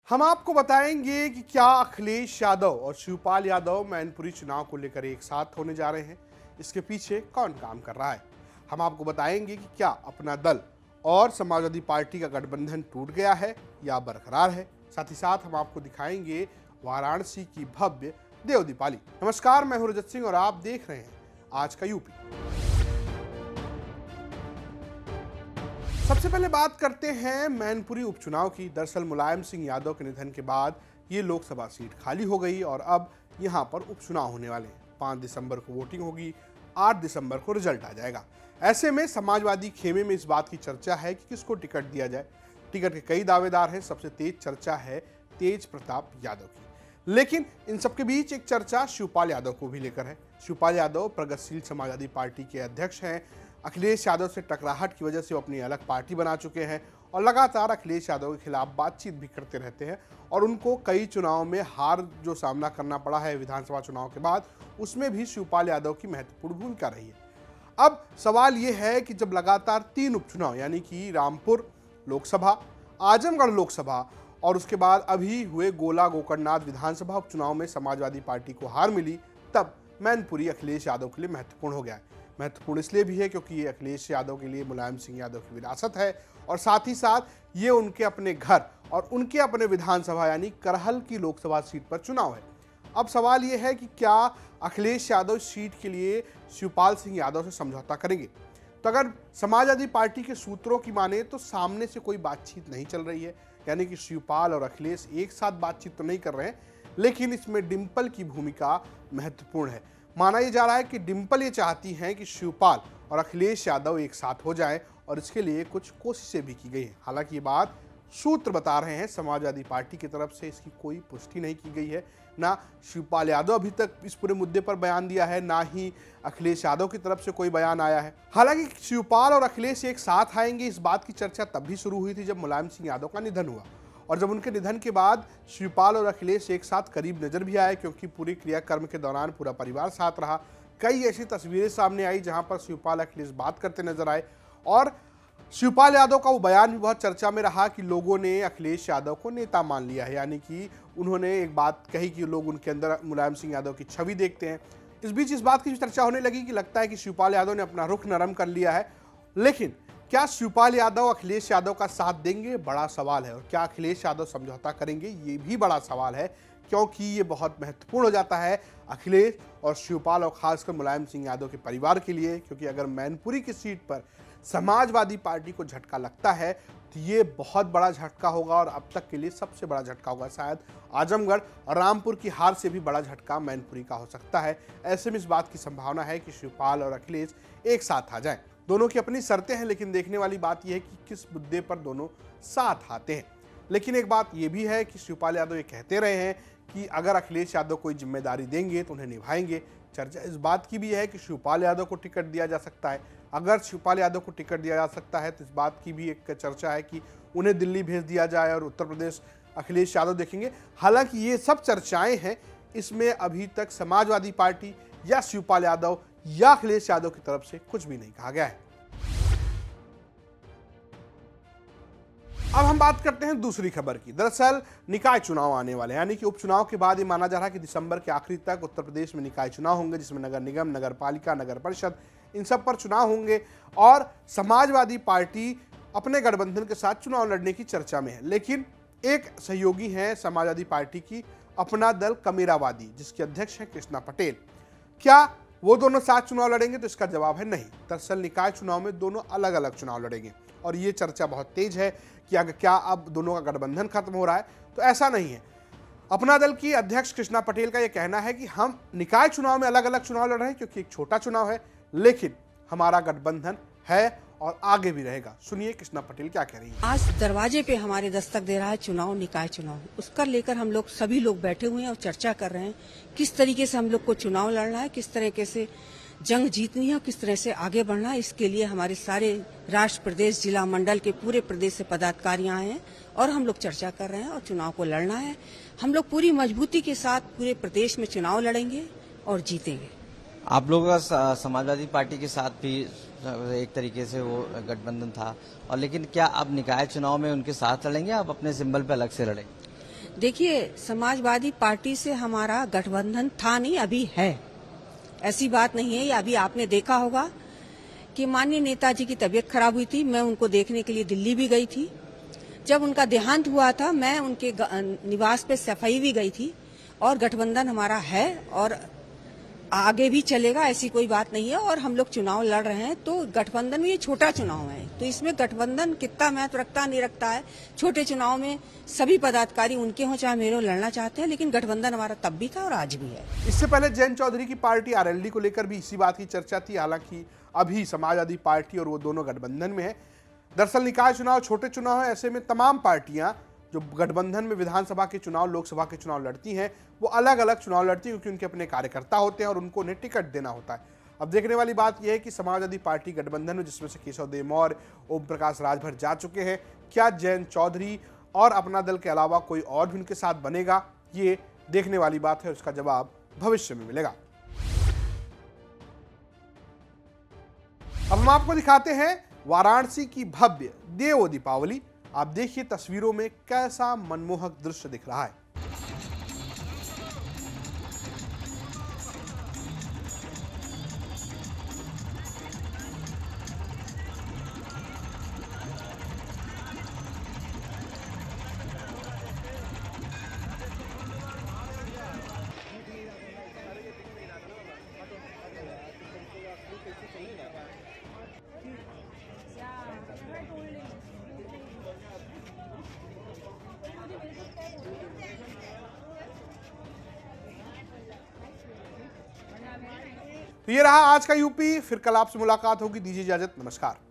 हम आपको बताएंगे कि क्या अखिलेश यादव और शिवपाल यादव मैनपुरी चुनाव को लेकर एक साथ होने जा रहे हैं। इसके पीछे कौन काम कर रहा है। हम आपको बताएंगे कि क्या अपना दल और समाजवादी पार्टी का गठबंधन टूट गया है या बरकरार है। साथ ही साथ हम आपको दिखाएंगे वाराणसी की भव्य देव दीपावली। नमस्कार, मैं हूं रजत सिंह और आप देख रहे हैं आज का यूपी। सबसे पहले बात करते हैं मैनपुरी उपचुनाव की। दरअसल मुलायम सिंह यादव के निधन के बाद ये लोकसभा सीट खाली हो गई और अब यहां पर उपचुनाव होने वाले हैं। 5 दिसंबर को वोटिंग होगी, 8 दिसंबर को रिजल्ट आ जाएगा। ऐसे में समाजवादी खेमे में इस बात की चर्चा है कि किसको टिकट दिया जाए। टिकट के कई दावेदार हैं। सबसे तेज चर्चा है तेज प्रताप यादव की, लेकिन इन सबके बीच एक चर्चा शिवपाल यादव को भी लेकर है। शिवपाल यादव प्रगतिशील समाजवादी पार्टी के अध्यक्ष हैं। अखिलेश यादव से टकराहट की वजह से वो अपनी अलग पार्टी बना चुके हैं और लगातार अखिलेश यादव के खिलाफ बातचीत भी करते रहते हैं और उनको कई चुनाव में हार जो सामना करना पड़ा है विधानसभा चुनाव के बाद, उसमें भी शिवपाल यादव की महत्वपूर्ण भूमिका रही है। अब सवाल ये है कि जब लगातार 3 उपचुनाव यानी कि रामपुर लोकसभा, आजमगढ़ लोकसभा और उसके बाद अभी हुए गोला गोकर्णनाथ विधानसभा उपचुनाव में समाजवादी पार्टी को हार मिली, तब मैनपुरी अखिलेश यादव के लिए महत्वपूर्ण हो गया है। महत्वपूर्ण इसलिए भी है क्योंकि ये अखिलेश यादव के लिए मुलायम सिंह यादव की विरासत है और साथ ही साथ ये उनके अपने घर और उनके अपने विधानसभा यानी करहल की लोकसभा सीट पर चुनाव है। अब सवाल ये है कि क्या अखिलेश यादव सीट के लिए शिवपाल सिंह यादव से समझौता करेंगे। तो अगर समाजवादी पार्टी के सूत्रों की माने तो सामने से कोई बातचीत नहीं चल रही है, यानी कि शिवपाल और अखिलेश एक साथ बातचीत तो नहीं कर रहे हैं, लेकिन इसमें डिम्पल की भूमिका महत्वपूर्ण है। माना यह जा रहा है कि डिम्पल ये चाहती हैं कि शिवपाल और अखिलेश यादव एक साथ हो जाएं और इसके लिए कुछ कोशिशें भी की गई हैं। हालांकि ये बात सूत्र बता रहे हैं, समाजवादी पार्टी की तरफ से इसकी कोई पुष्टि नहीं की गई है। ना शिवपाल यादव अभी तक इस पूरे मुद्दे पर बयान दिया है, ना ही अखिलेश यादव की तरफ से कोई बयान आया है। हालांकि शिवपाल और अखिलेश एक साथ आएंगे, इस बात की चर्चा तब भी शुरू हुई थी जब मुलायम सिंह यादव का निधन हुआ और जब उनके निधन के बाद शिवपाल और अखिलेश एक साथ करीब नजर भी आए, क्योंकि पूरी क्रियाक्रम के दौरान पूरा परिवार साथ रहा। कई ऐसी तस्वीरें सामने आई जहां पर शिवपाल अखिलेश बात करते नजर आए और शिवपाल यादव का वो बयान भी बहुत चर्चा में रहा कि लोगों ने अखिलेश यादव को नेता मान लिया है, यानी कि उन्होंने एक बात कही कि लोग उनके अंदर मुलायम सिंह यादव की छवि देखते हैं। इस बीच इस बात की भी चर्चा होने लगी कि लगता है कि शिवपाल यादव ने अपना रुख नरम कर लिया है, लेकिन क्या शिवपाल यादव अखिलेश यादव का साथ देंगे, बड़ा सवाल है। और क्या अखिलेश यादव समझौता करेंगे, ये भी बड़ा सवाल है, क्योंकि ये बहुत महत्वपूर्ण हो जाता है अखिलेश और शिवपाल और खासकर मुलायम सिंह यादव के परिवार के लिए। क्योंकि अगर मैनपुरी की सीट पर समाजवादी पार्टी को झटका लगता है तो ये बहुत बड़ा झटका होगा और अब तक के लिए सबसे बड़ा झटका होगा। शायद आजमगढ़ और रामपुर की हार से भी बड़ा झटका मैनपुरी का हो सकता है। ऐसे में इस बात की संभावना है कि शिवपाल और अखिलेश एक साथ आ जाएं। दोनों की अपनी शर्तें हैं, लेकिन देखने वाली बात यह है कि किस मुद्दे पर दोनों साथ आते हैं। लेकिन एक बात यह भी है कि शिवपाल यादव ये कहते रहे हैं कि अगर अखिलेश यादव कोई जिम्मेदारी देंगे तो उन्हें निभाएंगे। चर्चा इस बात की भी है कि शिवपाल यादव को टिकट दिया जा सकता है। अगर शिवपाल यादव को टिकट दिया जा सकता है तो इस बात की भी एक चर्चा है कि उन्हें दिल्ली भेज दिया जाए और उत्तर प्रदेश अखिलेश यादव देखेंगे। हालांकि ये सब चर्चाएं हैं, इसमें अभी तक समाजवादी पार्टी या शिवपाल यादव या अखिलेश यादव की तरफ से कुछ भी नहीं कहा गया है। अब हम बात करते हैं दूसरी खबर की। दरअसल निकाय चुनाव आने वाले हैं, यानी कि उपचुनाव के बाद ये माना जा रहा है कि दिसंबर के आखिरी तक उत्तर प्रदेश में निकाय चुनाव होंगे, जिसमें नगर निगम, नगर पालिका, नगर परिषद, इन सब पर चुनाव होंगे और समाजवादी पार्टी अपने गठबंधन के साथ चुनाव लड़ने की चर्चा में है। लेकिन एक सहयोगी है समाजवादी पार्टी की, अपना दल कमेरावादी, जिसके अध्यक्ष है कृष्णा पटेल। क्या वो दोनों साथ चुनाव लड़ेंगे? तो इसका जवाब है नहीं। दरअसल निकाय चुनाव में दोनों अलग अलग चुनाव लड़ेंगे और ये चर्चा बहुत तेज है कि अगर क्या अब दोनों का गठबंधन खत्म हो रहा है, तो ऐसा नहीं है। अपना दल की अध्यक्ष कृष्णा पटेल का यह कहना है कि हम निकाय चुनाव में अलग अलग चुनाव लड़ रहे हैं क्योंकि एक छोटा चुनाव है, लेकिन हमारा गठबंधन है और आगे भी रहेगा। सुनिए कृष्णा पटेल क्या कह रही है। आज दरवाजे पे हमारे दस्तक दे रहा है चुनाव, निकाय चुनाव। उसका लेकर हम लोग सभी लोग बैठे हुए हैं और चर्चा कर रहे हैं किस तरीके से हम लोग को चुनाव लड़ना है, किस तरीके से जंग जीतनी है और किस तरह से आगे बढ़ना है। इसके लिए हमारे सारे राष्ट्र, प्रदेश, जिला, मंडल के पूरे प्रदेश से पदाधिकारी आए हैं और हम लोग चर्चा कर रहे हैं और चुनाव को लड़ना है। हम लोग पूरी मजबूती के साथ पूरे प्रदेश में चुनाव लड़ेंगे और जीतेंगे। आप लोगों का समाजवादी पार्टी के साथ भी एक तरीके से वो गठबंधन था, और लेकिन क्या अब निकाय चुनाव में उनके साथ लड़ेंगे, आप अपने सिंबल पे अलग से लड़ेंगे? देखिए, समाजवादी पार्टी से हमारा गठबंधन था नहीं, अभी है। ऐसी बात नहीं है। ये अभी आपने देखा होगा कि माननीय नेताजी की तबीयत खराब हुई थी, मैं उनको देखने के लिए दिल्ली भी गई थी। जब उनका देहांत हुआ था, मैं उनके निवास पे सफाई भी गई थी। और गठबंधन हमारा है और आगे भी चलेगा, ऐसी कोई बात नहीं है। और हम लोग चुनाव लड़ रहे हैं, तो गठबंधन में ये छोटा चुनाव है, तो इसमें गठबंधन कितना महत्व रखता नहीं रखता है। छोटे चुनाव में सभी पदाधिकारी उनके हों चाहे मेरे, लड़ना चाहते हैं, लेकिन गठबंधन हमारा तब भी था और आज भी है। इससे पहले जयंत चौधरी की पार्टी आरएलडी को लेकर भी इसी बात की चर्चा थी। हालांकि अभी समाजवादी पार्टी और वो दोनों गठबंधन में है। दरअसल निकाय चुनाव छोटे चुनाव है, ऐसे में तमाम पार्टियां जो गठबंधन में विधानसभा के चुनाव, लोकसभा के चुनाव लड़ती हैं, वो अलग अलग चुनाव लड़ती हैं, क्योंकि उनके अपने कार्यकर्ता होते हैं और उनको उन्हें टिकट देना होता है। अब देखने वाली बात यह है कि समाजवादी पार्टी गठबंधन में, जिसमें से केशव देव मौर्य, ओम प्रकाश राजभर जा चुके हैं, क्या जयंत चौधरी और अपना दल के अलावा कोई और भी उनके साथ बनेगा? ये देखने वाली बात है, उसका जवाब भविष्य में मिलेगा। अब हम आपको दिखाते हैं वाराणसी की भव्य देव दीपावली। आप देखिए तस्वीरों में कैसा मनमोहक दृश्य दिख रहा है। तो ये रहा आज का यूपी। फिर कल आपसे मुलाकात होगी। दीजिए इजाजत, नमस्कार।